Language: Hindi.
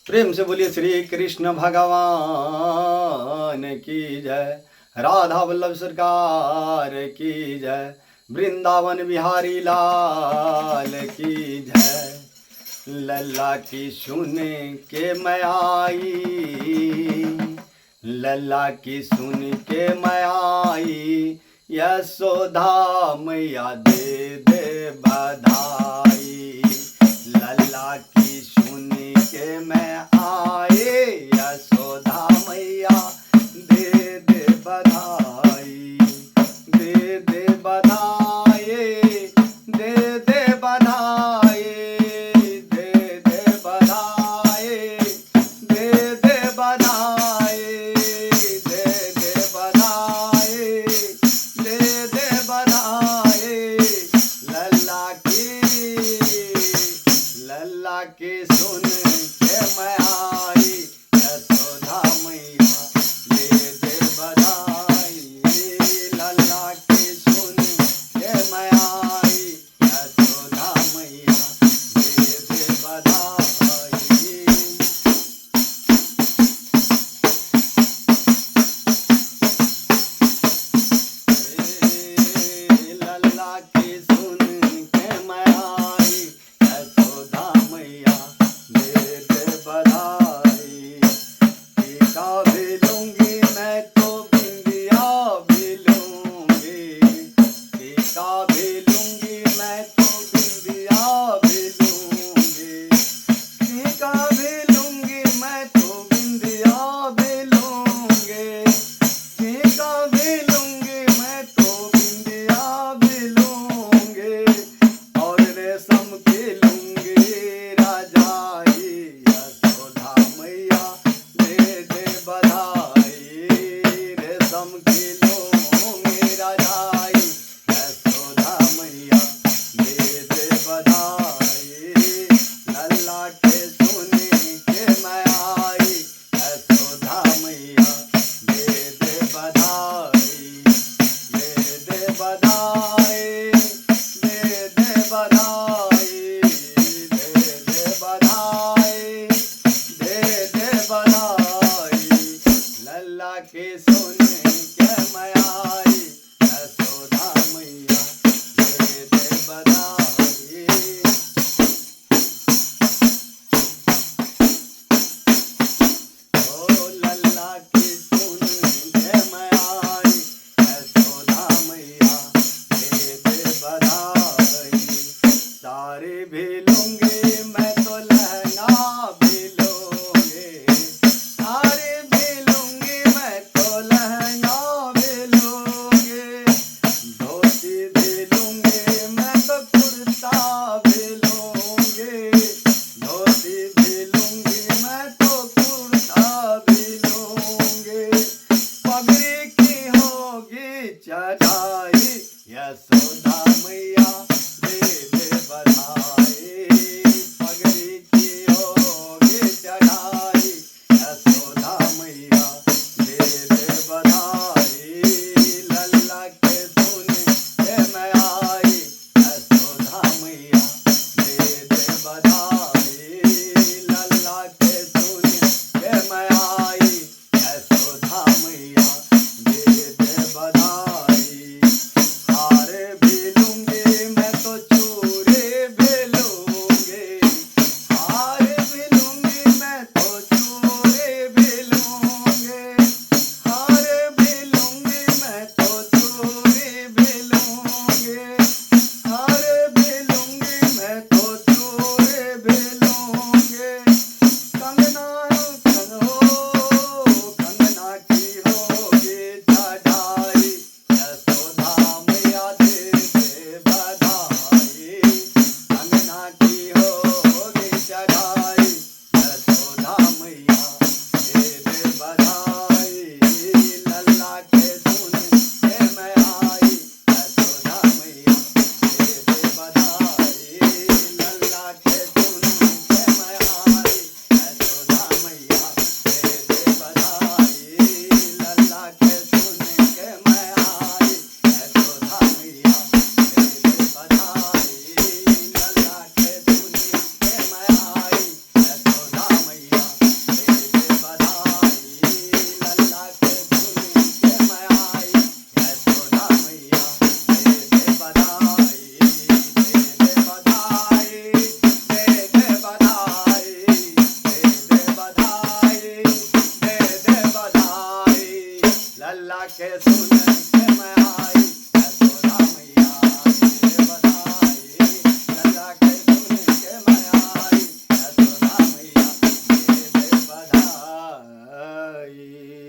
प्रेम से बोलिए श्री कृष्ण भगवान की जय। राधा वल्लभ सरकार की जय। वृंदावन बिहारी लाल की जय। लल्ला की सुन के मैं आई, लल्ला की सुन के मैं आई, यशोदा मैया दे दे बधाई। लल्ला की सुन के मैं आए, यशोदा मैया दे दे बधाई। दे दे बधाई, दे दे बधाई, दे दे बधाई, दे दे बधाई, दे दे बधाई, दे दे बधाई। लल्ला की सुन के मैं आई,